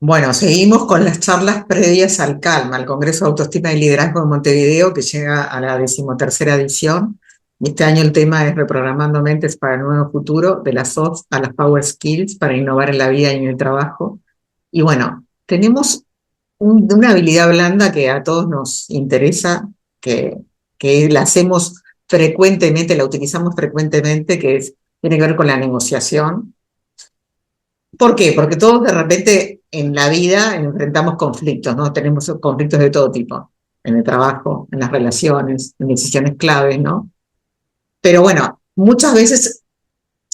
Bueno, seguimos con las charlas previas al CALMA, al Congreso de Autoestima y Liderazgo de Montevideo, que llega a la 13ª edición. Y este año el tema es Reprogramando Mentes para el Nuevo Futuro, de las soft a las power skills para innovar en la vida y en el trabajo. Y bueno, tenemos una habilidad blanda que a todos nos interesa, que, que la hacemos frecuentemente, la utilizamos frecuentemente, tiene que ver con la negociación. ¿Por qué? Porque todos de repente en la vida enfrentamos conflictos, ¿no? Tenemos conflictos de todo tipo, en el trabajo, en las relaciones, en decisiones claves, ¿no? Pero bueno, muchas veces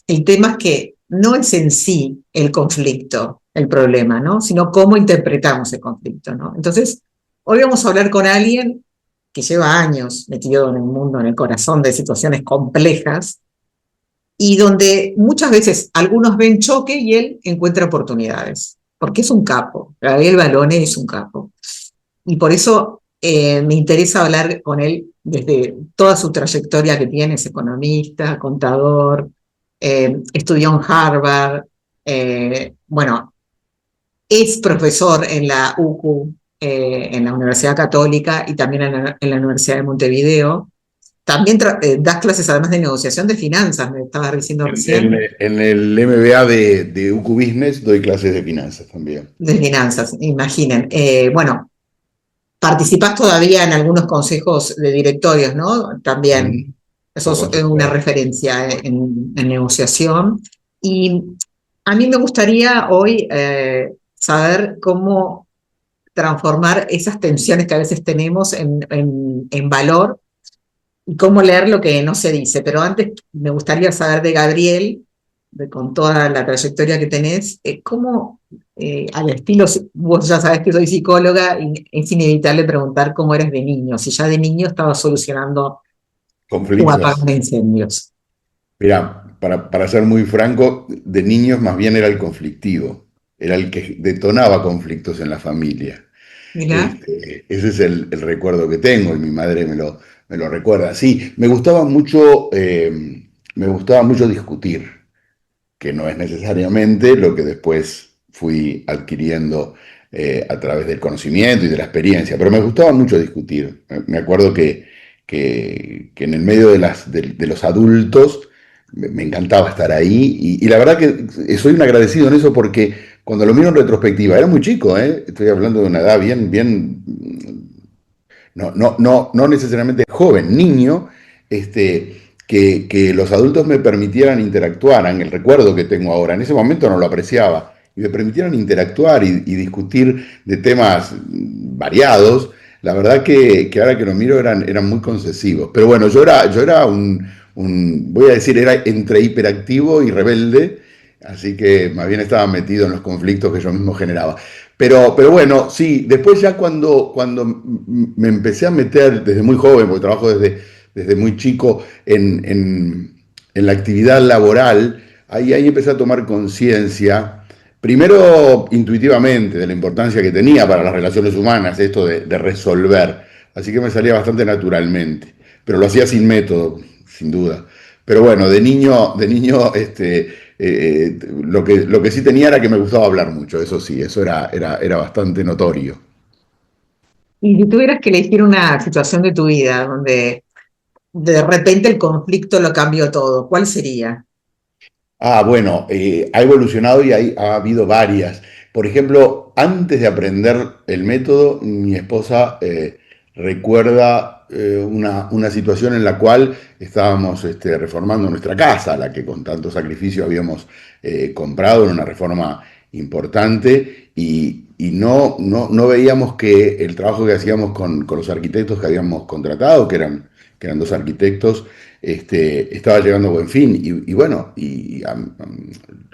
el tema es que no es en sí el conflicto el problema, ¿no? Sino cómo interpretamos el conflicto, ¿no? Entonces, hoy vamos a hablar con alguien que lleva años metido en el mundo, en el corazón de situaciones complejas, y donde muchas veces algunos ven choque y él encuentra oportunidades, porque es un capo. Gabriel Balone es un capo. Y por eso me interesa hablar con él desde toda su trayectoria que tiene. Es economista, contador, estudió en Harvard, bueno, es profesor en la UCU, en la Universidad Católica y también en la Universidad de Montevideo. También das clases además de negociación de finanzas, me estabas diciendo recién, En el MBA de UQ Business doy clases de finanzas también. de finanzas, imaginen. Bueno, participás todavía en algunos consejos de directorios, ¿no? También, Ujú. eso Como es una consejero. referencia en negociación. Y a mí me gustaría hoy saber cómo transformar esas tensiones que a veces tenemos en valor y cómo leer lo que no se dice. Pero antes me gustaría saber de Gabriel, con toda la trayectoria que tenés, cómo, al estilo, vos ya sabés que soy psicóloga, y es inevitable preguntar cómo eres de niño, si ya de niño estabas solucionando un apagón Conflictos. de incendios. Mira, para ser muy franco, de niños más bien era el conflictivo, era el que detonaba conflictos en la familia. Mirá, Ese es el recuerdo que tengo y mi madre me lo recuerda. Sí, me gustaba mucho discutir, que no es necesariamente lo que después fui adquiriendo a través del conocimiento y de la experiencia, pero me gustaba mucho discutir. Me acuerdo que en el medio de los adultos me encantaba estar ahí y la verdad que soy un agradecido en eso porque cuando lo miro en retrospectiva, era muy chico, ¿eh? Estoy hablando de una edad bien, no necesariamente joven, niño, que los adultos me permitieran interactuar, en el recuerdo que tengo ahora. En ese momento no lo apreciaba, y me permitieran interactuar y discutir de temas variados. La verdad que ahora que lo miro eran muy concesivos. Pero bueno, yo era voy a decir, era entre hiperactivo y rebelde, así que más bien estaba metido en los conflictos que yo mismo generaba. Pero bueno, sí, después ya cuando me empecé a meter desde muy joven, porque trabajo desde muy chico en la actividad laboral, ahí empecé a tomar conciencia, primero intuitivamente, de la importancia que tenía para las relaciones humanas esto de resolver. Así que me salía bastante naturalmente, pero lo hacía sin método, sin duda. Pero bueno, de niño lo que sí tenía era que me gustaba hablar mucho, eso sí, eso era bastante notorio. y si tuvieras que elegir una situación de tu vida donde de repente el conflicto lo cambió todo, ¿cuál sería? Ah, bueno, ha evolucionado y ha habido varias. Por ejemplo, antes de aprender el método, mi esposa recuerda una situación en la cual estábamos reformando nuestra casa, la que con tanto sacrificio habíamos comprado en una reforma importante y no veíamos que el trabajo que hacíamos con los arquitectos que habíamos contratado, que eran dos arquitectos, estaba llegando a buen fin. Y bueno,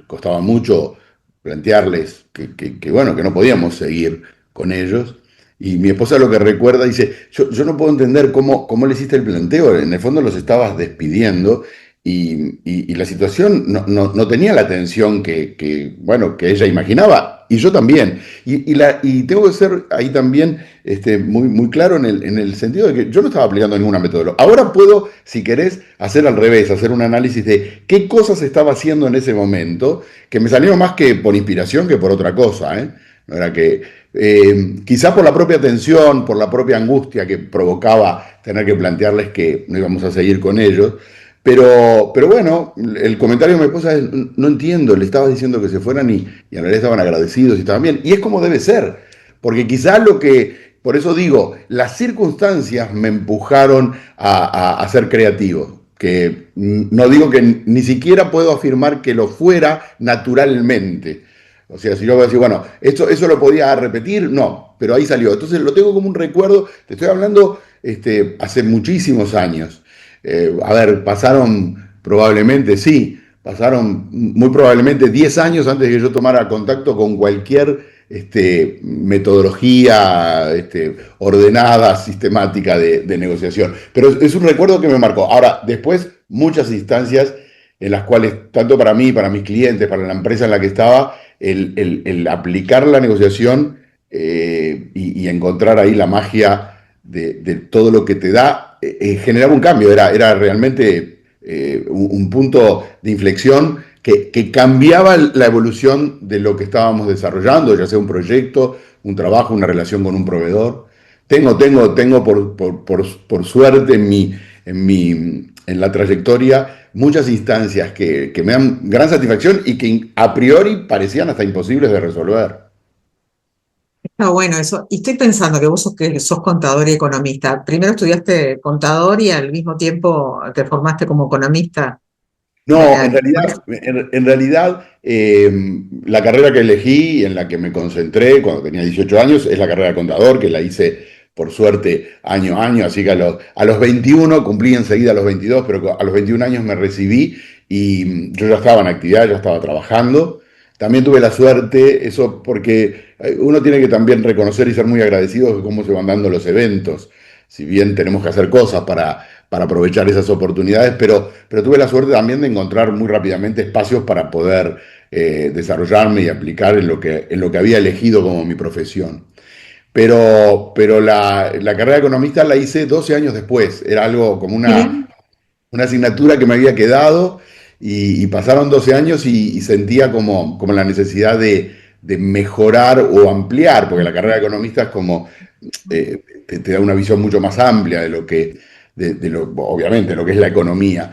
costaba mucho plantearles bueno, que no podíamos seguir con ellos. Y mi esposa lo que recuerda dice, yo no puedo entender cómo le hiciste el planteo, en el fondo los estabas despidiendo y la situación no tenía la atención bueno, que ella imaginaba, y yo también. Y tengo que ser ahí también muy claro en el sentido de que yo no estaba aplicando ninguna metodología. Ahora puedo, si querés, hacer al revés, hacer un análisis de qué cosas estaba haciendo en ese momento, que me salieron más que por inspiración que por otra cosa, ¿eh? No era que, quizá por la propia tensión, por la propia angustia que provocaba tener que plantearles que no íbamos a seguir con ellos, pero bueno, el comentario de mi esposa es, no entiendo, le estaba diciendo que se fueran y en realidad estaban agradecidos y estaban bien. Y es como debe ser, porque quizás por eso digo, las circunstancias me empujaron a ser creativo, que no digo que ni siquiera puedo afirmar que lo fuera naturalmente. O sea, si yo voy a decir, bueno, eso lo podía repetir, no, pero ahí salió. Entonces lo tengo como un recuerdo, te estoy hablando hace muchísimos años. A ver, pasaron probablemente, sí, pasaron muy probablemente 10 años antes de que yo tomara contacto con cualquier metodología ordenada, sistemática de negociación. Pero es un recuerdo que me marcó. Ahora, después, muchas instancias en las cuales, tanto para mí, para mis clientes, para la empresa en la que estaba, el aplicar la negociación y encontrar ahí la magia de todo lo que te da, generaba un cambio, era realmente un punto de inflexión que cambiaba la evolución de lo que estábamos desarrollando, ya sea un proyecto, un trabajo, una relación con un proveedor. Tengo por suerte en la trayectoria muchas instancias que me dan gran satisfacción y que a priori parecían hasta imposibles de resolver. Está bueno eso. Y estoy pensando que sos contador y economista. Primero estudiaste contador y al mismo tiempo te formaste como economista. No, ¿Por eso? en realidad la carrera que elegí, en la que me concentré cuando tenía 18 años, es la carrera de contador, que la hice por suerte año a año, así que a los 21, cumplí enseguida a los 22, pero a los 21 años me recibí y yo ya estaba en actividad, ya estaba trabajando. También tuve la suerte, eso porque uno tiene que también reconocer y ser muy agradecido de cómo se van dando los eventos. Si bien tenemos que hacer cosas para aprovechar esas oportunidades, pero tuve la suerte también de encontrar muy rápidamente espacios para poder desarrollarme y aplicar en lo que había elegido como mi profesión. Pero la carrera de economista la hice 12 años después, era algo como Bien. una asignatura que me había quedado y pasaron 12 años y sentía como la necesidad de mejorar o ampliar, porque la carrera de economista es como, te da una visión mucho más amplia de lo que, obviamente, lo que es la economía,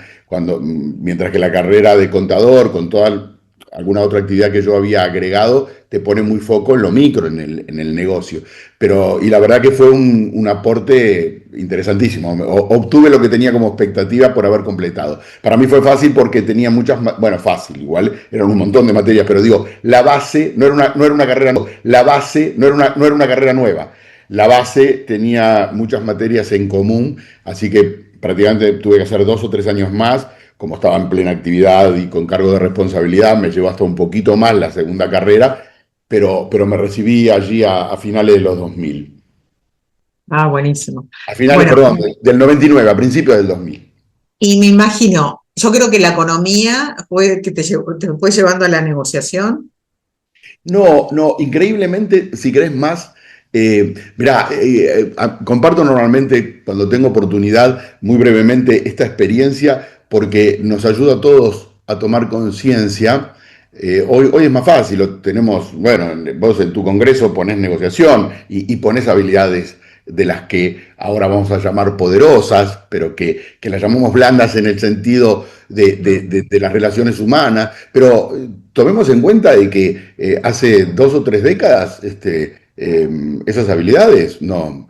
mientras que la carrera de contador, con toda alguna otra actividad que yo había agregado, te pone muy foco en lo micro, en el negocio. Y la verdad que fue un aporte interesantísimo. Obtuve lo que tenía como expectativa por haber completado. Para mí fue fácil porque tenía bueno, fácil, igual, eran un montón de materias, pero digo, la base no era una carrera, la base no era una carrera nueva. La base tenía muchas materias en común, así que prácticamente tuve que hacer 2 o 3 años más. Como estaba en plena actividad y con cargo de responsabilidad, me llevó hasta un poquito más la segunda carrera, pero me recibí allí a finales de los 2000. Ah, buenísimo. A finales, Bueno, perdón, del 99, a principios del 2000. y me imagino, yo creo que la economía fue que te fue llevando a la negociación. No, no, increíblemente, si querés más, mirá, comparto normalmente cuando tengo oportunidad, muy brevemente, esta experiencia porque nos ayuda a todos a tomar conciencia. Hoy es más fácil, lo tenemos, bueno, vos en tu congreso ponés negociación y ponés habilidades de las que ahora vamos a llamar poderosas, pero que las llamamos blandas en el sentido de las relaciones humanas, pero tomemos en cuenta de que hace 2 o 3 décadas esas habilidades no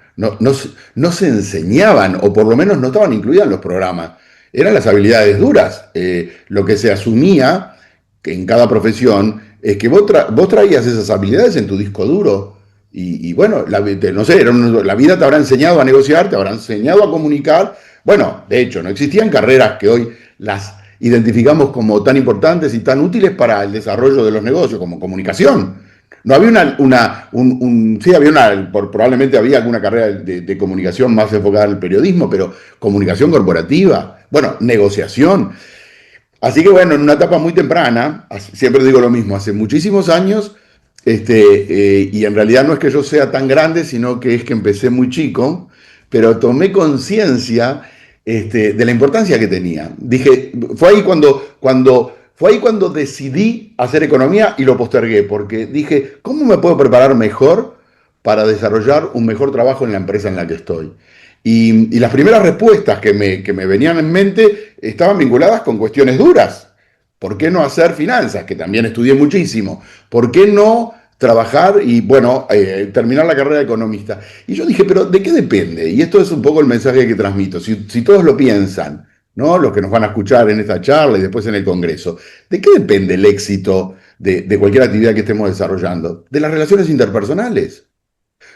se enseñaban, o por lo menos no estaban incluidas en los programas. Eran las habilidades duras. Lo que se asumía que en cada profesión es que vos traías esas habilidades en tu disco duro. Y bueno, no sé, la vida te habrá enseñado a negociar, te habrá enseñado a comunicar. Bueno, de hecho, no existían carreras que hoy las identificamos como tan importantes y tan útiles para el desarrollo de los negocios, como comunicación. No había sí, probablemente había alguna carrera de comunicación más enfocada al periodismo, pero comunicación corporativa, bueno, negociación. Así que bueno, en una etapa muy temprana, siempre digo lo mismo, hace muchísimos años, y en realidad no es que yo sea tan grande, sino que es que empecé muy chico, pero tomé conciencia de la importancia que tenía. Dije, fue ahí cuando fue ahí cuando decidí hacer economía y lo postergué, porque dije, ¿cómo me puedo preparar mejor para desarrollar un mejor trabajo en la empresa en la que estoy? Y las primeras respuestas que me venían en mente estaban vinculadas con cuestiones duras. ¿Por qué no hacer finanzas? Que también estudié muchísimo. ¿Por qué no trabajar y, bueno, terminar la carrera de economista? Y yo dije, pero ¿de qué depende? Y esto es un poco el mensaje que transmito. Si todos lo piensan, ¿no? Los que nos van a escuchar en esta charla y después en el Congreso, ¿de qué depende el éxito de cualquier actividad que estemos desarrollando? De las relaciones interpersonales.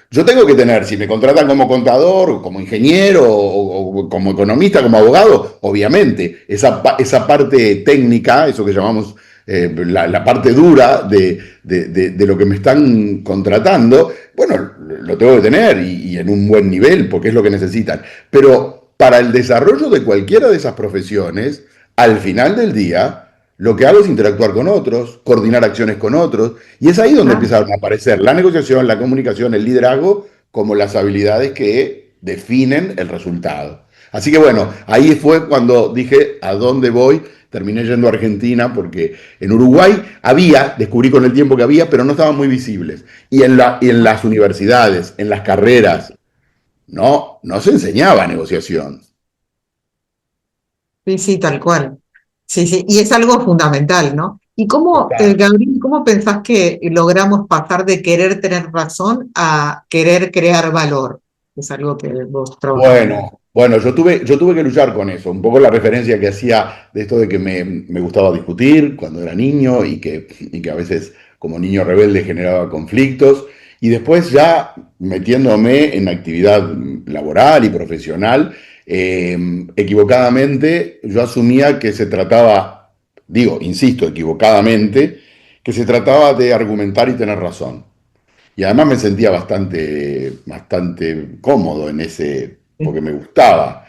Yo tengo que tener, si me contratan como contador, como ingeniero, o como economista, como abogado, obviamente, esa parte técnica, eso que llamamos la parte dura de lo que me están contratando, bueno, lo tengo que tener y en un buen nivel, porque es lo que necesitan. Pero para el desarrollo de cualquiera de esas profesiones, al final del día, lo que hago es interactuar con otros, coordinar acciones con otros, y es ahí donde Ah, empiezan a aparecer la negociación, la comunicación, el liderazgo, como las habilidades que definen el resultado. Así que bueno, ahí fue cuando dije a dónde voy. Terminé yendo a Argentina porque en Uruguay había, descubrí con el tiempo que había, pero no estaban muy visibles. Y en las universidades, en las carreras, no se enseñaba negociación. sí, sí, tal cual. Sí, sí, y es algo fundamental, ¿no? ¿Y cómo, Total. Gabriel, cómo pensás que logramos pasar de querer tener razón a querer crear valor? Es algo que vos trabajás mucho. Bueno, yo tuve que luchar con eso. Un poco la referencia que hacía de esto de que me gustaba discutir cuando era niño y que a veces como niño rebelde generaba conflictos. Y después ya metiéndome en actividad laboral y profesional, equivocadamente yo asumía que se trataba, digo, insisto, equivocadamente, que se trataba de argumentar y tener razón. Y además me sentía bastante cómodo en ese, porque me gustaba,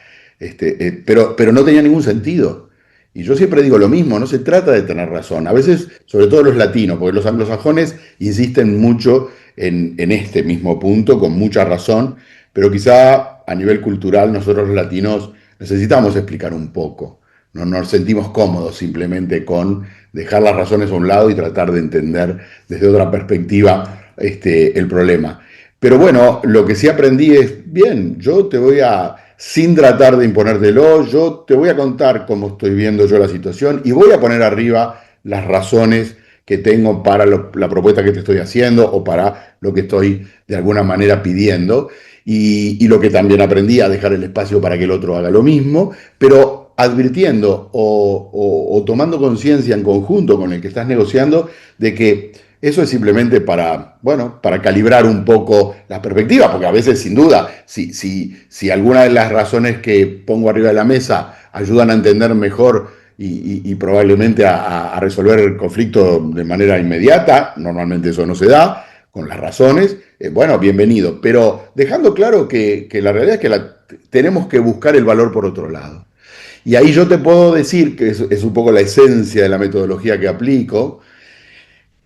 pero no tenía ningún sentido. Y yo siempre digo lo mismo, no se trata de tener razón. A veces, sobre todo los latinos, porque los anglosajones insisten mucho en este mismo punto, con mucha razón, pero quizá a nivel cultural nosotros los latinos necesitamos explicar un poco. No nos sentimos cómodos simplemente con dejar las razones a un lado y tratar de entender desde otra perspectiva el problema. Pero bueno, lo que sí aprendí es, bien, yo te voy a, sin tratar de imponértelo, yo te voy a contar cómo estoy viendo yo la situación y voy a poner arriba las razones que tengo para la propuesta que te estoy haciendo o para lo que estoy de alguna manera pidiendo. Y lo que también aprendí a dejar el espacio para que el otro haga lo mismo, pero advirtiendo o tomando conciencia en conjunto con el que estás negociando de que eso es simplemente para, bueno, para calibrar un poco las perspectivas, porque a veces, sin duda, si alguna de las razones que pongo arriba de la mesa ayudan a entender mejor y probablemente a resolver el conflicto de manera inmediata, normalmente eso no se da, con las razones, bueno, bienvenido, pero dejando claro que la realidad es que tenemos que buscar el valor por otro lado. Y ahí yo te puedo decir que es un poco la esencia de la metodología que aplico,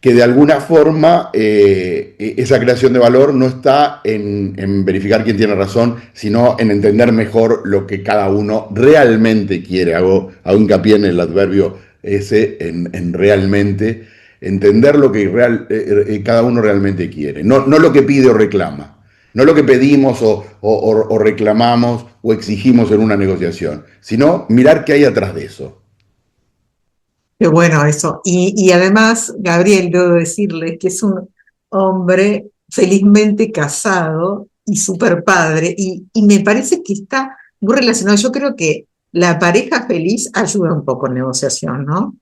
que de alguna forma esa creación de valor no está en verificar quién tiene razón, sino en entender mejor lo que cada uno realmente quiere. Hago hincapié en el adverbio ese, en realmente, entender lo que cada uno realmente quiere, no lo que pide o reclama, no lo que pedimos o reclamamos o exigimos en una negociación, sino mirar qué hay atrás de eso. Qué bueno eso. Y además, Gabriel, debo decirle que es un hombre felizmente casado y súper padre, y me parece que está muy relacionado. Yo creo que la pareja feliz ayuda un poco en negociación, ¿no?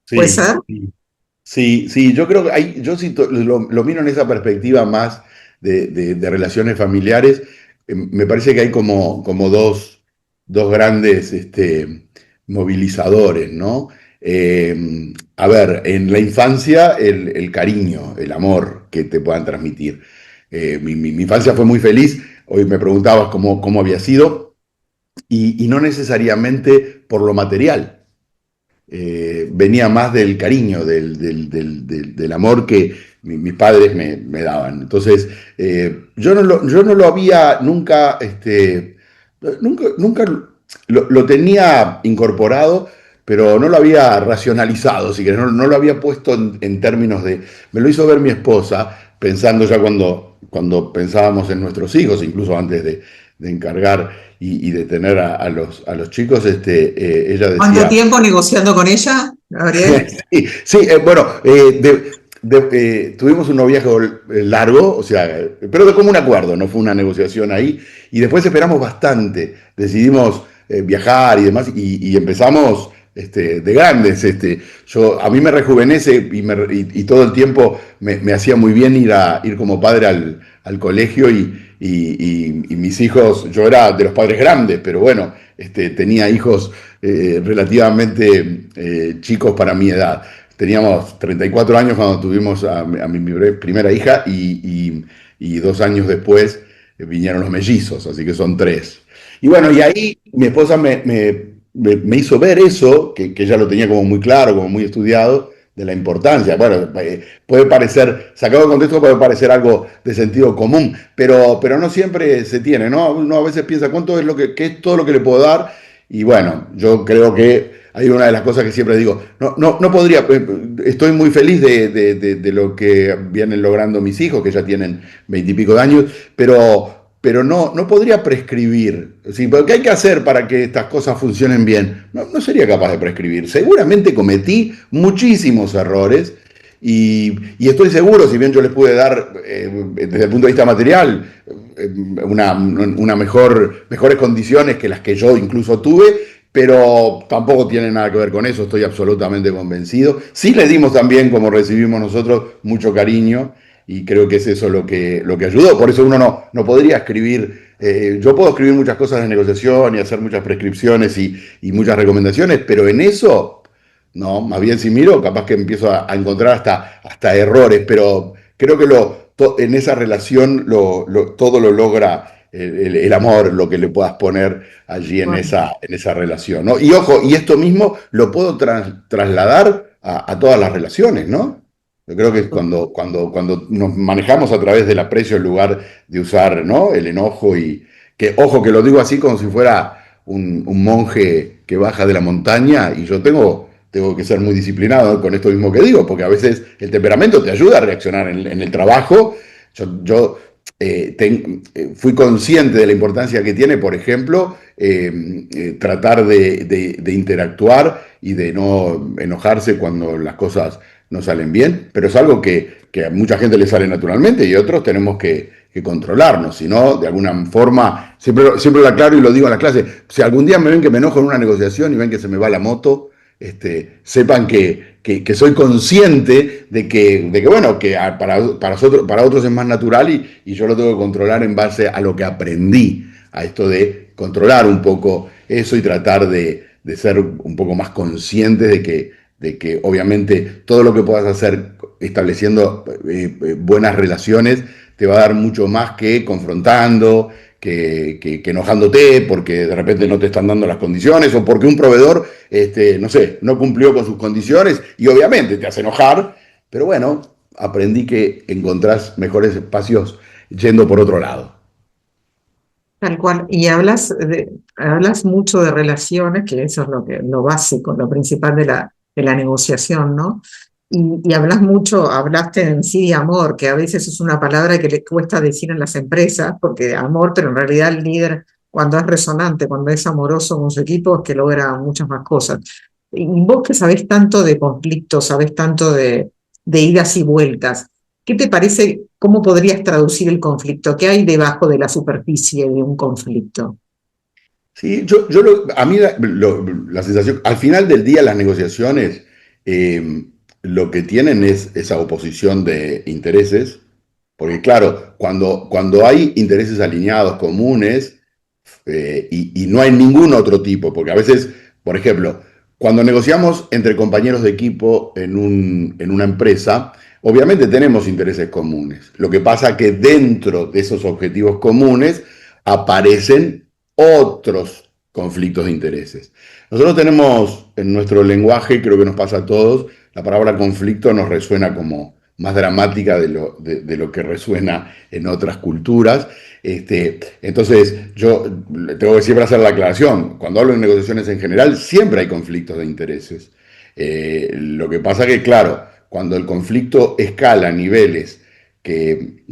¿Puede Sí, ser? sí. Sí, sí, yo creo que yo sí lo miro en esa perspectiva más de relaciones familiares. Me parece que hay como dos grandes movilizadores, ¿no? A ver, en la infancia el cariño, el amor que te puedan transmitir. Mi infancia fue muy feliz. Hoy me preguntabas cómo había sido y no necesariamente por lo material venía más del cariño, del amor que mis padres me daban. Entonces, yo no lo había nunca, nunca lo tenía incorporado, pero no lo había racionalizado, si querés, no lo había puesto en términos de... Me lo hizo ver mi esposa, pensando ya cuando pensábamos en nuestros hijos, incluso antes de encargar y de tener a los chicos, ella ¿Cuánto decía... tiempo negociando con ella, Gabriel? Sí, sí, bueno, tuvimos un noviazgo largo, o sea, pero de común acuerdo, no fue una negociación ahí, y después esperamos bastante, decidimos viajar y demás, y empezamos de grandes. A mí me rejuvenece y todo el tiempo me hacía muy bien ir como padre al colegio y mis hijos, yo era de los padres grandes, pero bueno, tenía hijos relativamente chicos para mi edad. Teníamos 34 años cuando tuvimos a mi primera hija y 2 años después vinieron los mellizos, así que son tres. Y bueno, y ahí mi esposa me hizo ver eso, que ella lo tenía como muy claro, como muy estudiado, de la importancia. Bueno, puede parecer, sacado de contexto, puede parecer algo de sentido común, pero no siempre se tiene, ¿no? Uno a veces piensa, ¿cuánto es qué es todo lo que le puedo dar? Y bueno, yo creo que hay una de las cosas que siempre digo, no podría, estoy muy feliz de lo que vienen logrando mis hijos, que ya tienen 20 y pico de años, pero no podría prescribir. ¿Sí? ¿Qué hay que hacer para que estas cosas funcionen bien? No sería capaz de prescribir. Seguramente cometí muchísimos errores y estoy seguro, si bien yo les pude dar, desde el punto de vista material, mejores condiciones que las que yo incluso tuve, pero tampoco tiene nada que ver con eso, estoy absolutamente convencido. Sí les dimos también, como recibimos nosotros, mucho cariño y creo que es eso lo que ayudó. Por eso uno no podría escribir, yo puedo escribir muchas cosas de negociación y hacer muchas prescripciones y muchas recomendaciones, pero en eso, no, más bien si miro, capaz que empiezo a encontrar hasta errores, pero creo que en esa relación todo lo logra el amor, lo que le puedas poner allí en Bueno, esa relación, ¿no? Y ojo, y esto mismo lo puedo trasladar a todas las relaciones, ¿no? Yo creo que es cuando nos manejamos a través del aprecio en lugar de usar, ¿no? El enojo y que, ojo, que lo digo así como si fuera un monje que baja de la montaña y yo tengo que ser muy disciplinado con esto mismo que digo, porque a veces el temperamento te ayuda a reaccionar en el trabajo. Yo fui consciente de la importancia que tiene, por ejemplo, tratar de interactuar y de no enojarse cuando las cosas no salen bien, pero es algo que a mucha gente le sale naturalmente y otros tenemos que controlarnos, si no, de alguna forma, siempre lo aclaro y lo digo en la clase, si algún día me ven que me enojo en una negociación y ven que se me va la moto, sepan que soy consciente de que bueno, que para otros es más natural y yo lo tengo que controlar en base a lo que aprendí, a esto de controlar un poco eso y tratar de ser un poco más conscientes de que obviamente todo lo que puedas hacer estableciendo buenas relaciones te va a dar mucho más que confrontando, que enojándote porque de repente no te están dando las condiciones o porque un proveedor, no sé, no cumplió con sus condiciones y obviamente te hace enojar, pero bueno, aprendí que encontrás mejores espacios yendo por otro lado. tal cual. Y hablas mucho de relaciones, que eso es lo básico, lo principal de la negociación, ¿no? Y hablaste en sí de amor, que a veces es una palabra que le cuesta decir en las empresas, porque amor, pero en realidad el líder, cuando es resonante, cuando es amoroso con su equipo, es que logra muchas más cosas. Y vos que sabés tanto de conflictos, sabés tanto de idas y vueltas, ¿qué te parece? ¿Cómo podrías traducir el conflicto? ¿Qué hay debajo de la superficie de un conflicto? Sí, a mí la sensación, al final del día las negociaciones lo que tienen es esa oposición de intereses, porque claro, cuando hay intereses alineados comunes y no hay ningún otro tipo, porque a veces, por ejemplo, cuando negociamos entre compañeros de equipo en una empresa, obviamente tenemos intereses comunes. Lo que pasa es que dentro de esos objetivos comunes aparecen otros conflictos de intereses. Nosotros tenemos en nuestro lenguaje, creo que nos pasa a todos, la palabra conflicto nos resuena como más dramática de lo que resuena en otras culturas. Entonces, yo tengo que siempre hacer la aclaración. Cuando hablo de negociaciones en general, siempre hay conflictos de intereses. Lo que pasa que, claro, cuando el conflicto escala a niveles que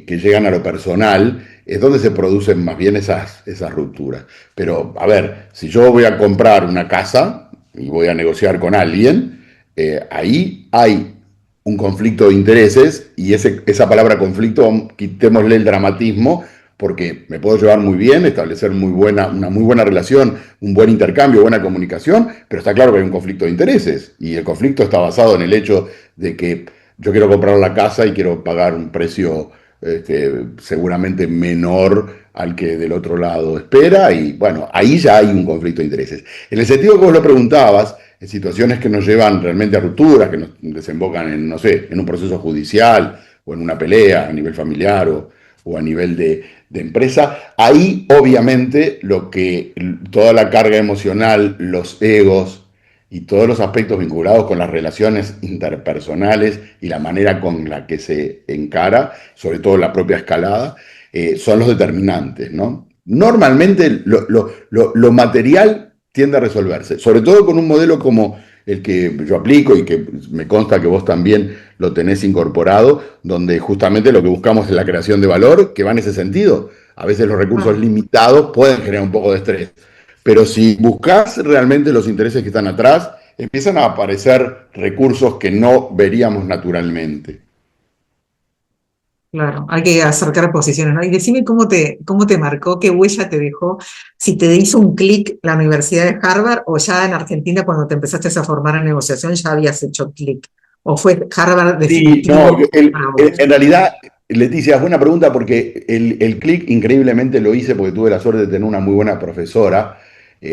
llegan a lo personal, es donde se producen más bien esas rupturas. Pero, a ver, si yo voy a comprar una casa y voy a negociar con alguien, ahí hay un conflicto de intereses y esa palabra conflicto, quitémosle el dramatismo, porque me puedo llevar muy bien, establecer una muy buena relación, un buen intercambio, buena comunicación, pero está claro que hay un conflicto de intereses y el conflicto está basado en el hecho de que yo quiero comprar la casa y quiero pagar un precio seguramente menor al que del otro lado espera y bueno, ahí ya hay un conflicto de intereses. En el sentido que vos lo preguntabas, en situaciones que nos llevan realmente a rupturas, que nos desembocan en, no sé, en un proceso judicial o en una pelea a nivel familiar o a nivel de empresa, ahí obviamente toda la carga emocional, los egos y todos los aspectos vinculados con las relaciones interpersonales y la manera con la que se encara, sobre todo la propia escalada, son los determinantes, ¿no? Normalmente lo material tiende a resolverse, sobre todo con un modelo como el que yo aplico y que me consta que vos también lo tenés incorporado, donde justamente lo que buscamos es la creación de valor, que va en ese sentido. A veces los recursos Ah, limitados pueden generar un poco de estrés, pero si buscas realmente los intereses que están atrás, empiezan a aparecer recursos que no veríamos naturalmente. claro, hay que acercar posiciones, ¿no? Y decime cómo te marcó, qué huella te dejó, si te hizo un clic la Universidad de Harvard o ya en Argentina cuando te empezaste a formar en negociación ya habías hecho clic, o fue Harvard Sí, no, definitivo para vos. en realidad, Leticia, es buena pregunta porque el clic increíblemente lo hice porque tuve la suerte de tener una muy buena profesora,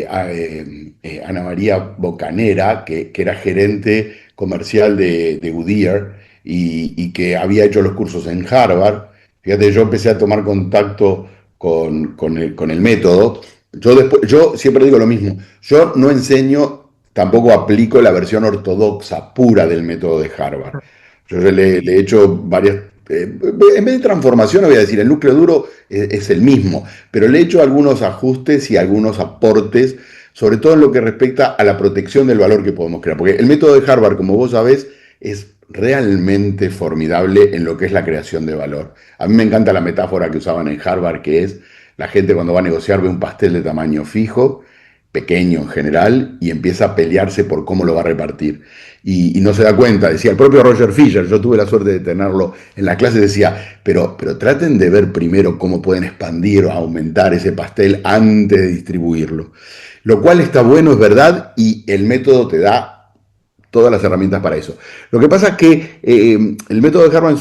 Ana María Bocanera, que era gerente comercial de Goodyear y que había hecho los cursos en Harvard. Fíjate, yo empecé a tomar contacto con el método. Yo siempre digo lo mismo, yo no enseño, tampoco aplico la versión ortodoxa pura del método de Harvard. Yo le he hecho varias, en vez de transformación, voy a decir, el núcleo duro es el mismo, pero le he hecho algunos ajustes y algunos aportes, sobre todo en lo que respecta a la protección del valor que podemos crear. Porque el método de Harvard, como vos sabés, es realmente formidable en lo que es la creación de valor. A mí me encanta la metáfora que usaban en Harvard, que es la gente cuando va a negociar ve un pastel de tamaño fijo, pequeño en general, y empieza a pelearse por cómo lo va a repartir. Y no se da cuenta, decía el propio Roger Fisher, yo tuve la suerte de tenerlo en la clase, decía, pero traten de ver primero cómo pueden expandir o aumentar ese pastel antes de distribuirlo. Lo cual está bueno, es verdad, y el método te da todas las herramientas para eso. Lo que pasa es que el método de Harvard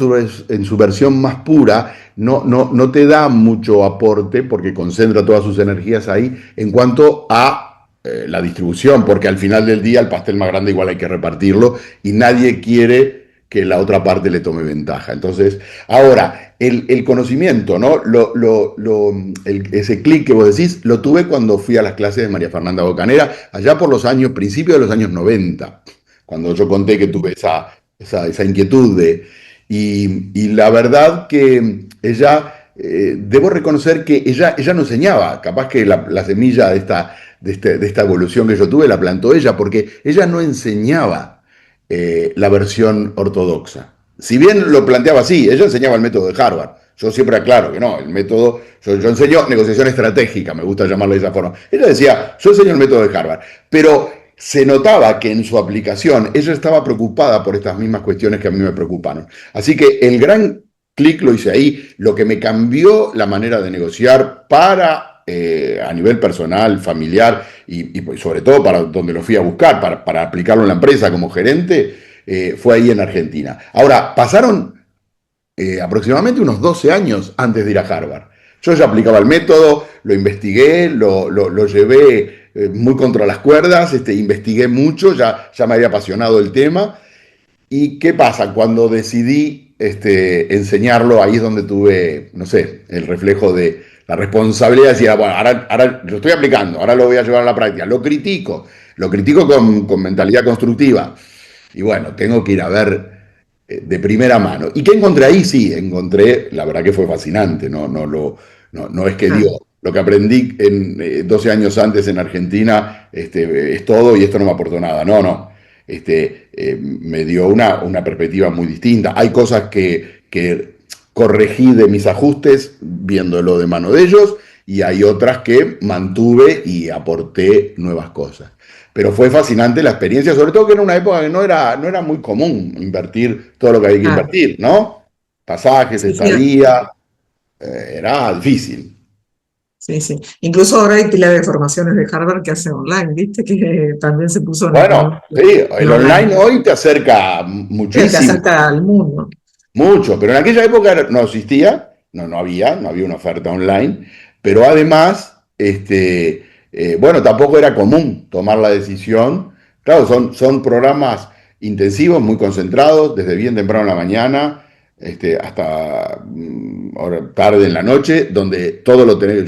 en su versión más pura no te da mucho aporte porque concentra todas sus energías ahí en cuanto a la distribución, porque al final del día el pastel más grande igual hay que repartirlo y nadie quiere que la otra parte le tome ventaja. Entonces, ahora, el conocimiento, ¿no? Ese clic que vos decís, lo tuve cuando fui a las clases de María Fernanda Bocanera, allá por principios de los años 90 cuando yo conté que tuve esa inquietud y la verdad que ella, debo reconocer que ella no enseñaba, capaz que la semilla de esta evolución que yo tuve la plantó ella, porque ella no enseñaba la versión ortodoxa. Si bien lo planteaba así, ella enseñaba el método de Harvard. Yo siempre aclaro que no, el método, yo enseño negociación estratégica, me gusta llamarlo de esa forma. Ella decía, yo enseño el método de Harvard, pero se notaba que en su aplicación ella estaba preocupada por estas mismas cuestiones que a mí me preocuparon. Así que el gran clic lo hice ahí, lo que me cambió la manera de negociar a nivel personal, familiar y pues, sobre todo para donde lo fui a buscar, para aplicarlo en la empresa como gerente, fue ahí en Argentina. Ahora, pasaron aproximadamente unos 12 años antes de ir a Harvard. Yo ya aplicaba el método, lo investigué, lo llevé muy contra las cuerdas, investigué mucho, ya me había apasionado el tema. ¿Y qué pasa? Cuando decidí enseñarlo, ahí es donde tuve, no sé, el reflejo de la responsabilidad de decir, bueno, ahora lo estoy aplicando, ahora lo voy a llevar a la práctica. Lo critico con mentalidad constructiva. Y bueno, tengo que ir a ver de primera mano. ¿Y qué encontré ahí? Sí, encontré, la verdad que fue fascinante, no es que Ah, digo, lo que aprendí en 12 años antes en Argentina es todo y esto no me aportó nada. No. Me dio una perspectiva muy distinta. Hay cosas que corregí de mis ajustes viéndolo de mano de ellos y hay otras que mantuve y aporté nuevas cosas. Pero fue fascinante la experiencia, sobre todo que era una época que no era muy común invertir todo lo que había que claro. invertir, ¿no? Pasajes, Sí, sí, estadía, era difícil. sí, sí. Incluso ahora hay pila de formaciones de Harvard que hacen online, ¿viste? Que también se puso Bueno, sí, en el online. online hoy te acerca Te muchísimo. acerca al mundo. Mucho, pero en aquella época no existía, no había una oferta online, pero además, bueno, tampoco era común tomar la decisión. Claro, son programas intensivos, muy concentrados, desde bien temprano en la mañana hasta ahora, tarde en la noche, donde todo lo tenés.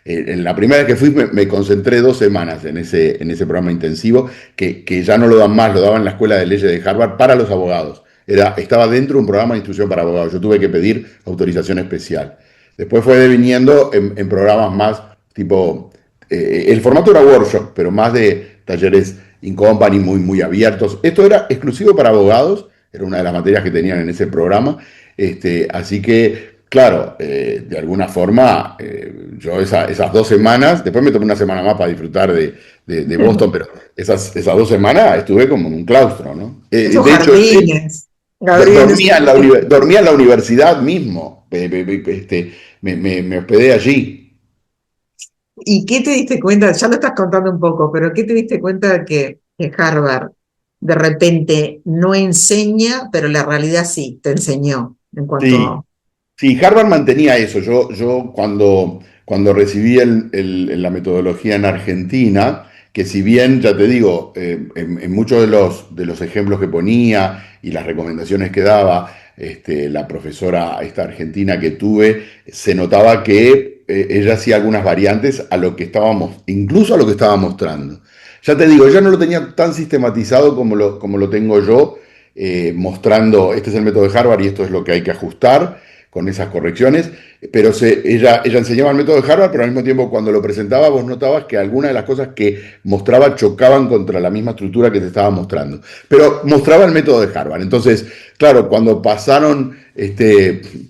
En la primera vez que fui me concentré 2 semanas en ese programa intensivo, que ya no lo dan más, lo daban en la Escuela de Leyes de Harvard para los abogados. Estaba dentro de un programa de instrucción para abogados. Yo tuve que pedir autorización especial. Después fue deviniendo en programas más tipo, el formato era workshop, pero más de talleres in company muy, muy abiertos. Esto era exclusivo para abogados, era una de las materias que tenían en ese programa. Así que, claro, de alguna forma, yo esas 2 semanas, después me tomé una semana más para disfrutar de Boston, pero esas 2 semanas estuve como en un claustro, ¿no? Esos De hecho, jardines, Gabriel, dormía en la universidad mismo. Me hospedé allí. ¿y qué te diste cuenta? Ya lo estás contando un poco, pero ¿qué te diste cuenta de que Harvard de repente no enseña, pero la realidad sí te enseñó en cuanto Sí, a... sí, Harvard mantenía eso. Yo cuando recibí la metodología en Argentina, que si bien, ya te digo, en muchos de los ejemplos que ponía y las recomendaciones que daba la profesora esta argentina que tuve, se notaba que ella hacía algunas variantes a lo que estábamos, incluso a lo que estaba mostrando. Ya te digo, ella no lo tenía tan sistematizado como lo tengo yo, mostrando, este es el método de Harvard y esto es lo que hay que ajustar con esas correcciones, pero ella enseñaba el método de Harvard, pero al mismo tiempo cuando lo presentaba vos notabas que algunas de las cosas que mostraba chocaban contra la misma estructura que te estaba mostrando, pero mostraba el método de Harvard. Entonces, claro, cuando pasaron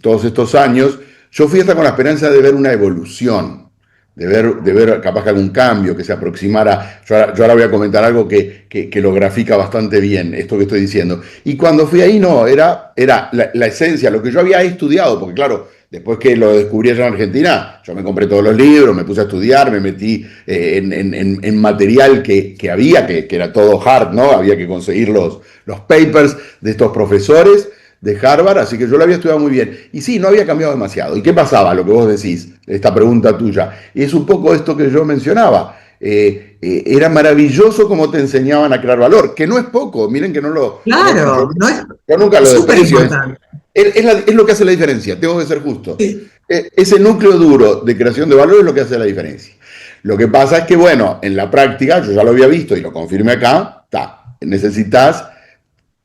todos estos años, yo fui hasta con la esperanza de ver una evolución, de ver capaz que algún cambio que se aproximara. Yo ahora voy a comentar algo que lo grafica bastante bien, esto que estoy diciendo. Y cuando fui ahí, no, era la esencia, lo que yo había estudiado, porque claro, después que lo descubrí allá en Argentina, yo me compré todos los libros, me puse a estudiar, me metí en material que había, que era todo hard, ¿no? Había que conseguir los papers de estos profesores de Harvard, así que yo lo había estudiado muy bien. Y sí, no había cambiado demasiado. ¿Y qué pasaba? Lo que vos decís, esta pregunta tuya. Y es un poco esto que yo mencionaba. Era maravilloso cómo te enseñaban a crear valor, que no es poco, miren que Claro, no es yo nunca lo súper desprecio, importante. es lo que hace la diferencia, tengo que ser justo. Sí. Ese núcleo duro de creación de valor es lo que hace la diferencia. Lo que pasa es que, bueno, en la práctica, yo ya lo había visto y lo confirmé acá, necesitas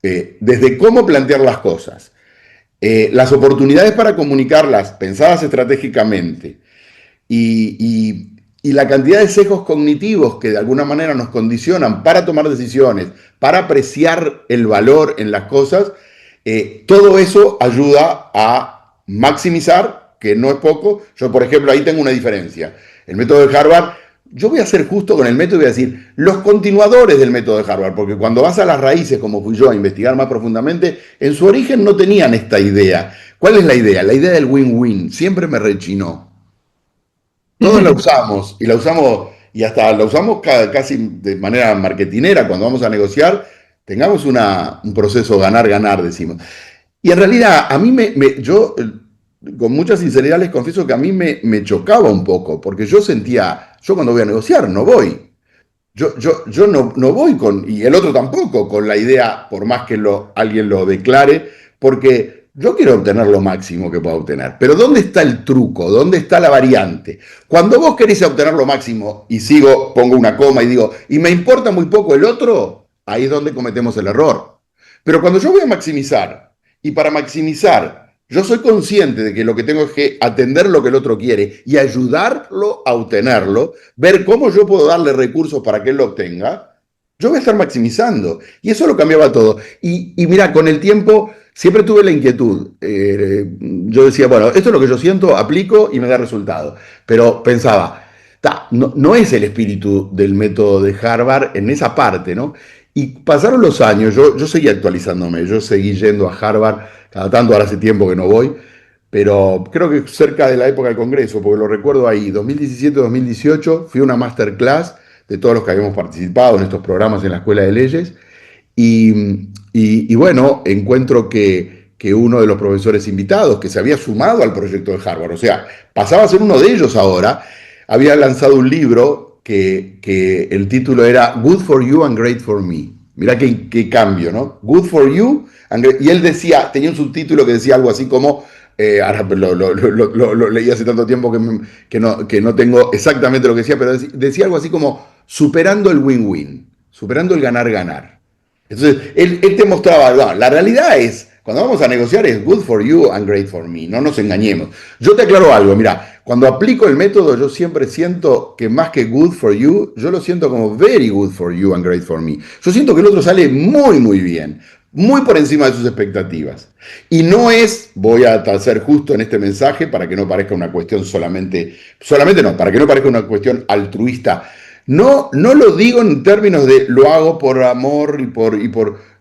desde cómo plantear las cosas, las oportunidades para comunicarlas pensadas estratégicamente y la cantidad de sesgos cognitivos que de alguna manera nos condicionan para tomar decisiones, para apreciar el valor en las cosas, todo eso ayuda a maximizar, que no es poco. Yo, por ejemplo, ahí tengo una diferencia. El método de Harvard, yo voy a ser justo con el método y voy a decir, los continuadores del método de Harvard, porque cuando vas a las raíces, como fui yo, a investigar más profundamente, en su origen no tenían esta idea. ¿Cuál es la idea? La idea del win-win. Siempre me rechinó. Todos la usamos y la usamos y hasta la usamos casi de manera marketinera cuando vamos a negociar. Tengamos un proceso ganar-ganar, decimos. Y en realidad, a mí yo con mucha sinceridad les confieso que a mí me chocaba un poco, porque yo sentía, yo cuando voy a negociar no voy. Yo no voy y el otro tampoco, con la idea, por más que alguien lo declare, porque yo quiero obtener lo máximo que pueda obtener. Pero ¿dónde está el truco? ¿Dónde está la variante? Cuando vos querés obtener lo máximo y pongo una coma y digo, y me importa muy poco el otro, ahí es donde cometemos el error. Pero cuando yo voy a maximizar, y para maximizar, yo soy consciente de que lo que tengo es que atender lo que el otro quiere y ayudarlo a obtenerlo, ver cómo yo puedo darle recursos para que él lo obtenga, yo voy a estar maximizando. Y eso lo cambiaba todo. Y mira, con el tiempo siempre tuve la inquietud. Yo decía, bueno, esto es lo que yo siento, aplico y me da resultado. Pero pensaba, no, no es el espíritu del método de Harvard en esa parte, ¿no? Y pasaron los años, yo seguí actualizándome, yo seguí yendo a Harvard, cada tanto, ahora hace tiempo que no voy, pero creo que cerca de la época del Congreso, porque lo recuerdo ahí, 2017-2018, fui a una masterclass de todos los que habíamos participado en estos programas en la Escuela de Leyes, y bueno, encuentro que uno de los profesores invitados, que se había sumado al proyecto de Harvard, o sea, pasaba a ser uno de ellos ahora, había lanzado un libro que el título era Good for You and Great for Me. Mirá qué cambio, ¿no? Good for You. Y él decía, tenía un subtítulo que decía algo así como, ahora lo leí hace tanto tiempo que no tengo exactamente lo que decía, pero decía algo así como superando el win-win, superando el ganar-ganar. Entonces, él te mostraba, no, la realidad es, cuando vamos a negociar es good for you and great for me, no nos engañemos. Yo te aclaro algo, mira, cuando aplico el método yo siempre siento que más que good for you, yo lo siento como very good for you and great for me. Yo siento que el otro sale muy, muy bien, muy por encima de sus expectativas. Y no es, voy a ser justo en este mensaje para que no parezca una cuestión solamente no, para que no parezca una cuestión altruista. No, no lo digo en términos de lo hago por amor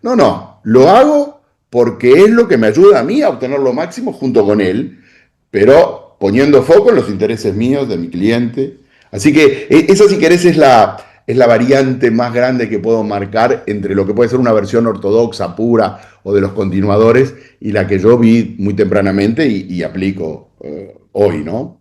no, no, lo hago porque es lo que me ayuda a mí a obtener lo máximo junto con él, pero poniendo foco en los intereses míos, de mi cliente. Así que esa, si querés, es la variante más grande que puedo marcar entre lo que puede ser una versión ortodoxa, pura, o de los continuadores, y la que yo vi muy tempranamente y aplico hoy, ¿no?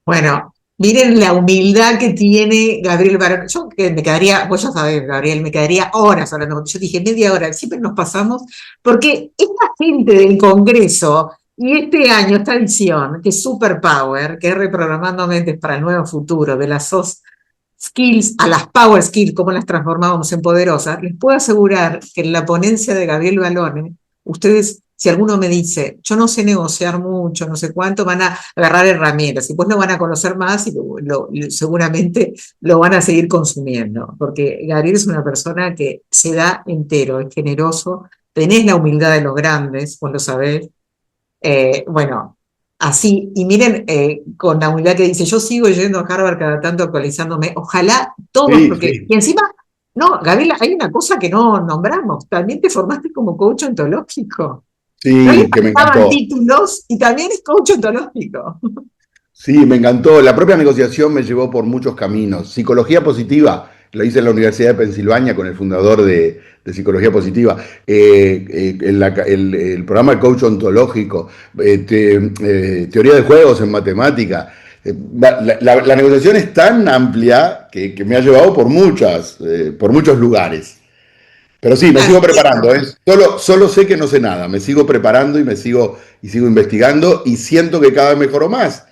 Bueno, miren la humildad que tiene Gabriel Barón. Yo que me quedaría, vos ya sabés, Gabriel, me quedaría horas hablando. Yo dije media hora, siempre nos pasamos, porque esta gente del Congreso y este año, esta edición, que es Superpower, que es reprogramando mentes para el nuevo futuro, de las soft skills a las power skills, cómo las transformamos en poderosas, les puedo asegurar que en la ponencia de Gabriel Balone, ustedes, si alguno me dice, yo no sé negociar mucho, no sé cuánto, van a agarrar herramientas y pues no van a conocer más y seguramente lo van a seguir consumiendo, porque Gabriel es una persona que se da entero, es generoso, tenés la humildad de los grandes, vos lo sabés, bueno, así, y miren, con la humildad que dice, yo sigo yendo a Harvard cada tanto actualizándome, ojalá todos, Sí, porque, sí. y encima, no, Gabriela, hay una cosa que no nombramos, también te formaste como coach ontológico, no le Sí, que me faltaban encantó. títulos y también es coach ontológico. Sí, me encantó. La propia negociación me llevó por muchos caminos. Psicología positiva, lo hice en la Universidad de Pensilvania con el fundador de Psicología Positiva. El programa de coach ontológico, teoría de juegos en matemática. La negociación es tan amplia que me ha llevado por muchos lugares. Pero sí, me Claro, sigo y preparando, esto, ¿eh? Solo sé que no sé nada. Me sigo preparando y sigo investigando y siento que cada vez mejoro más.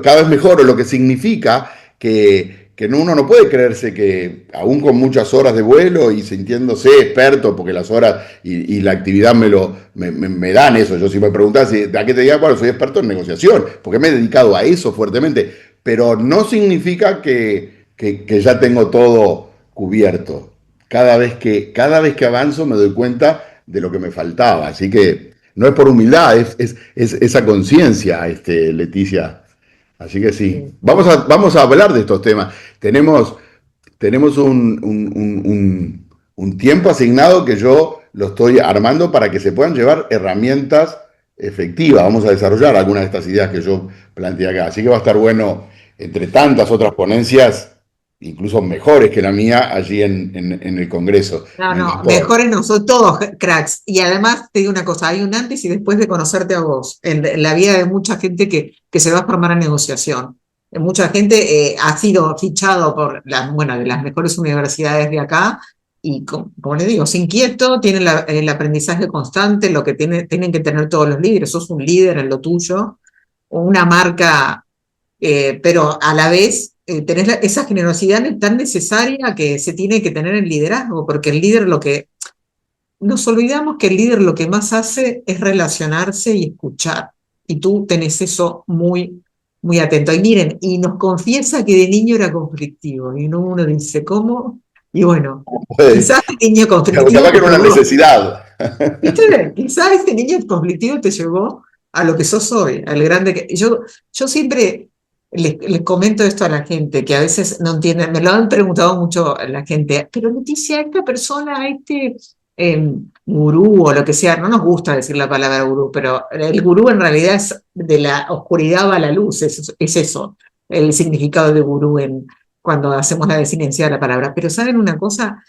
Cada vez mejoro, lo que significa que uno no puede creerse que, aún con muchas horas de vuelo y sintiéndose experto, porque las horas y la actividad me dan eso. Yo, si me preguntás a qué te digo, bueno, soy experto en negociación, porque me he dedicado a eso fuertemente. Pero no significa que ya tengo todo cubierto. Cada vez que avanzo me doy cuenta de lo que me faltaba. Así que no es por humildad, es esa conciencia, Leticia. Así que sí. Vamos a hablar de estos temas. Tenemos un tiempo asignado que yo lo estoy armando para que se puedan llevar herramientas efectivas. Vamos a desarrollar algunas de estas ideas que yo planteé acá. Así que va a estar bueno, entre tantas otras ponencias, incluso mejores que la mía, allí en el Congreso. no, Me no, encantó. mejores nosotros todos, cracks. Y además te digo una cosa, hay un antes y después de conocerte a vos, en la vida de mucha gente que se va a formar en negociación. Mucha gente ha sido fichado por bueno, de las mejores universidades de acá y, como le digo, es inquieto, tienen el aprendizaje constante, lo que tienen que tener todos los líderes. Sos un líder en lo tuyo, una marca pero a la vez tenés esa generosidad tan necesaria que se tiene que tener en liderazgo, porque el líder lo que nos olvidamos que el líder lo que más hace es relacionarse y escuchar. Y tú tenés eso muy, muy atento. Y miren, y nos confiesa que de niño era conflictivo. Y uno dice, ¿cómo? Y bueno, Puede, quizás de niño conflictivo capaz que te era una llevó, necesidad. ¿viste? Quizás ese niño conflictivo te llevó a lo que sos hoy, al grande que... Yo siempre les comento esto a la gente, que a veces no entienden, me lo han preguntado mucho la gente, pero Leticia, esta persona, gurú o lo que sea, no nos gusta decir la palabra gurú, pero el gurú en realidad es de la oscuridad va a la luz, es eso, el significado de gurú cuando hacemos la desinencia de la palabra. Pero ¿saben una cosa?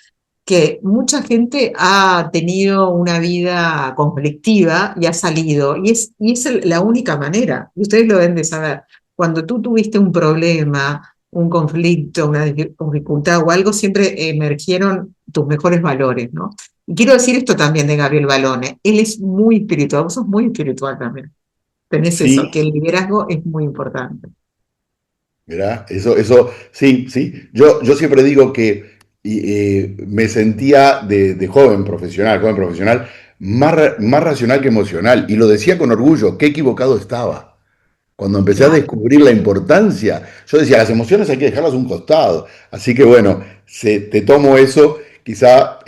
Que mucha gente ha tenido una vida conflictiva y ha salido, y es la única manera, y ustedes lo deben de saber, cuando tú tuviste un problema, un conflicto, una dificultad o algo, siempre emergieron tus mejores valores, ¿no? Y quiero decir esto también de Gabriel Balone, él es muy espiritual, vos sos muy espiritual también, tenés eso, Sí, que el liderazgo es muy importante. mirá, eso, sí, sí. Yo siempre digo que me sentía de joven profesional, más racional que emocional. Y lo decía con orgullo, qué equivocado estaba. Cuando empecé a Claro. descubrir la importancia, yo decía, las emociones hay que dejarlas a un costado. Así que bueno, te tomo eso. Quizá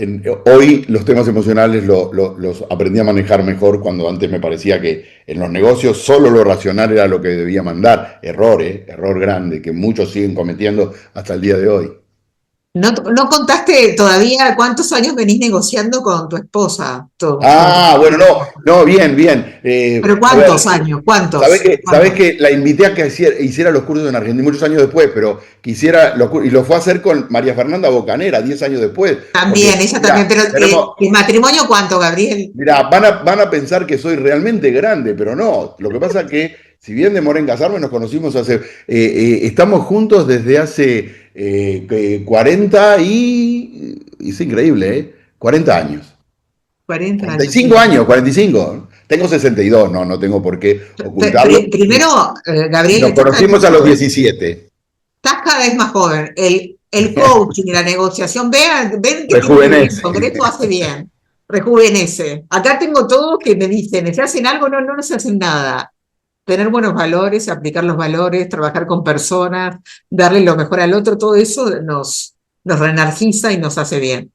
hoy los temas emocionales los aprendí a manejar mejor cuando antes me parecía que en los negocios solo lo racional era lo que debía mandar. Error, error grande que muchos siguen cometiendo hasta el día de hoy. No contaste todavía cuántos años venís negociando con tu esposa, con tu... Ah, bueno, no, bien, bien. Pero A ver, ¿cuántos años? sabés ¿Cuántos? que, sabés ¿Cuántos? que la invité a que hiciera los cursos en Argentina muchos años después, pero quisiera y lo fue a hacer con María Fernanda Bocanera 10 años después, También, porque ella también, mira, pero ¿el matrimonio cuánto, Gabriel? mira, van a pensar que soy realmente grande, pero no. Lo que pasa que, si bien demoré en casarme, nos conocimos estamos juntos desde hace 40 y es increíble, 40 años. 40 años, 45 sí. años, 45. Tengo 62, no tengo por qué ocultarlo. Primero, Y Gabriel, nos estás cada vez conocimos más a los joven. 17. Estás cada vez más joven. El coaching y la negociación, ven que tiene que venir, el Rejuvenece. Congreso hace bien, rejuvenece. Acá tengo todos que me dicen, ¿se hacen algo? No, no se hacen nada. Tener buenos valores, aplicar los valores, trabajar con personas, darle lo mejor al otro, todo eso nos reenergiza y nos hace bien.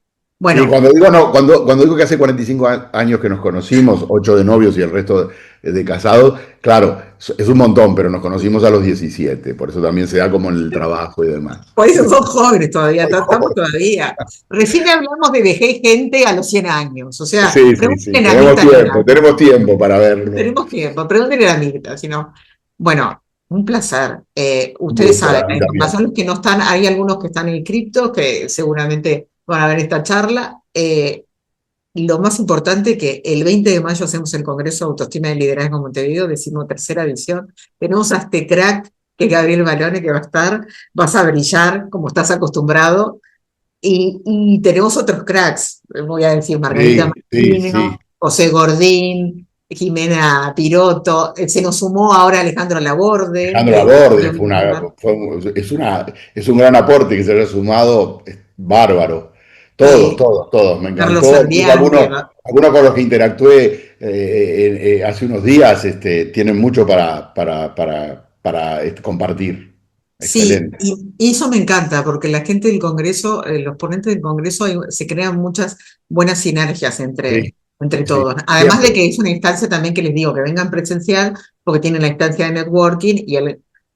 Sí, Bueno, cuando digo, no, cuando digo que hace 45 años que nos conocimos, 8 de novios y el resto de casados, claro, es un montón, pero nos conocimos a los 17, por eso también se da como en el trabajo y demás. por eso son jóvenes todavía, estamos todavía. Recién hablamos de vejez gente a los 100 años, o sea, Sí, sí, sí, pregúntenle a Mirta Legrand, tenemos tiempo para verlo. tenemos tiempo, pregúntenle a Mirta, si no. Bueno, un placer. Un Ustedes gusto saben, para la mí información, también. los que no están, hay algunos que están inscriptos que seguramente van a ver esta charla. Lo más importante que el 20 de mayo hacemos el Congreso de Autoestima y Liderazgo en Montevideo, 13ª edición. Tenemos a este crack que es Gabriel Balone que va a estar, vas a brillar como estás acostumbrado. Y tenemos otros cracks, voy a decir Margarita Sí, sí, sí. Martino, José Gordín, Jimena Piroto, se nos sumó ahora Alejandro Laborde, Alejandro Laborde es un gran aporte que se haya sumado, es bárbaro. Todos, eh, todos, todos, me Carlos encantó. Incluso Sandianque, algunos con los que interactué hace unos días tienen mucho para compartir. sí, Excelente. y eso me encanta, porque la gente del Congreso, los ponentes del Congreso, se crean muchas buenas sinergias Sí, entre sí, todos. Además de siempre. que es una instancia también que les digo, que vengan presencial, porque tienen la instancia de networking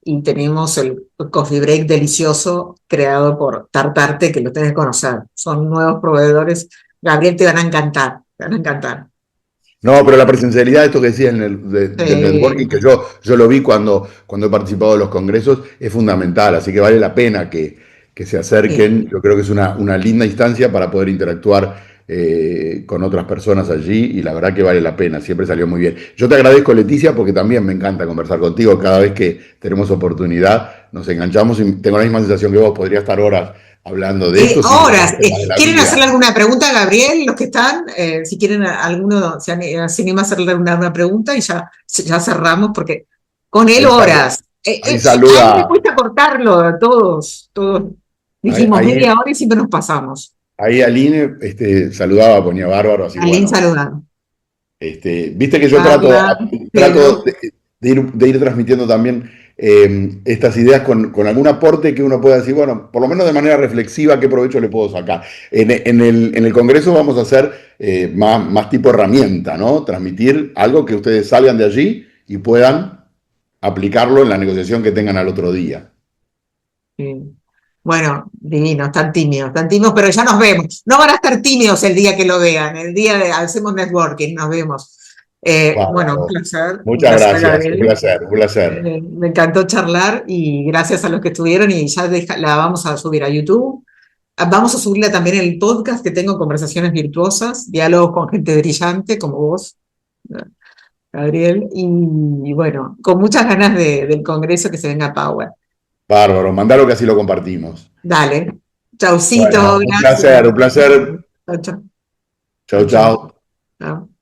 y tenemos el coffee break delicioso creado por Tartarte, que lo tenés que conocer. Son nuevos proveedores. Gabriel, te van a encantar, te van a encantar. No, pero la presencialidad, esto que decías del networking, Eh, que yo lo vi cuando he participado de los congresos, es fundamental, así que vale la pena que se eh, acerquen. Yo creo que es una linda instancia para poder interactuar con otras personas allí y la verdad que vale la pena, siempre salió muy bien. Yo te agradezco, Leticia, porque también me encanta conversar contigo. Cada vez que tenemos oportunidad, nos enganchamos y tengo la misma sensación que vos, podría estar horas hablando de esto y de Horas. los temas de la ¿Quieren hacerle vida. alguna pregunta a Gabriel, los que están? Si quieren, alguno se anima a hacerle una pregunta y ya cerramos, porque con él Ahí, horas. ahí A él le saluda. cuesta cortarlo, todos Ahí, dijimos ahí media hora y siempre nos pasamos. ahí Aline saludaba, ponía bárbaro, así Aline bueno. saludando. Viste que yo Carla, trato Pedro. de ir transmitiendo también estas ideas con algún aporte que uno pueda decir, bueno, por lo menos de manera reflexiva, qué provecho le puedo sacar. En el Congreso vamos a hacer más tipo herramienta, ¿no? Transmitir algo que ustedes salgan de allí y puedan aplicarlo en la negociación que tengan al otro día. Sí. Bueno, divinos, tan tímidos, pero ya nos vemos. No van a estar tímidos el día que lo vean, el día de hacemos networking, nos vemos. Bueno, Bárbaro. un Muchas placer, gracias, un Gabriel. placer, un placer. Me encantó charlar y gracias a los que estuvieron y ya la vamos a subir a YouTube. Vamos a subirla también en el podcast que tengo conversaciones virtuosas, diálogos con gente brillante como vos, Gabriel, y bueno, con muchas ganas del Congreso que se venga Power. Bárbaro, mandalo que así lo compartimos. Dale. Chaucito, Bueno, un gracias. placer, un placer. Chau, chau. Chau, Chau, chau. chau. Chau.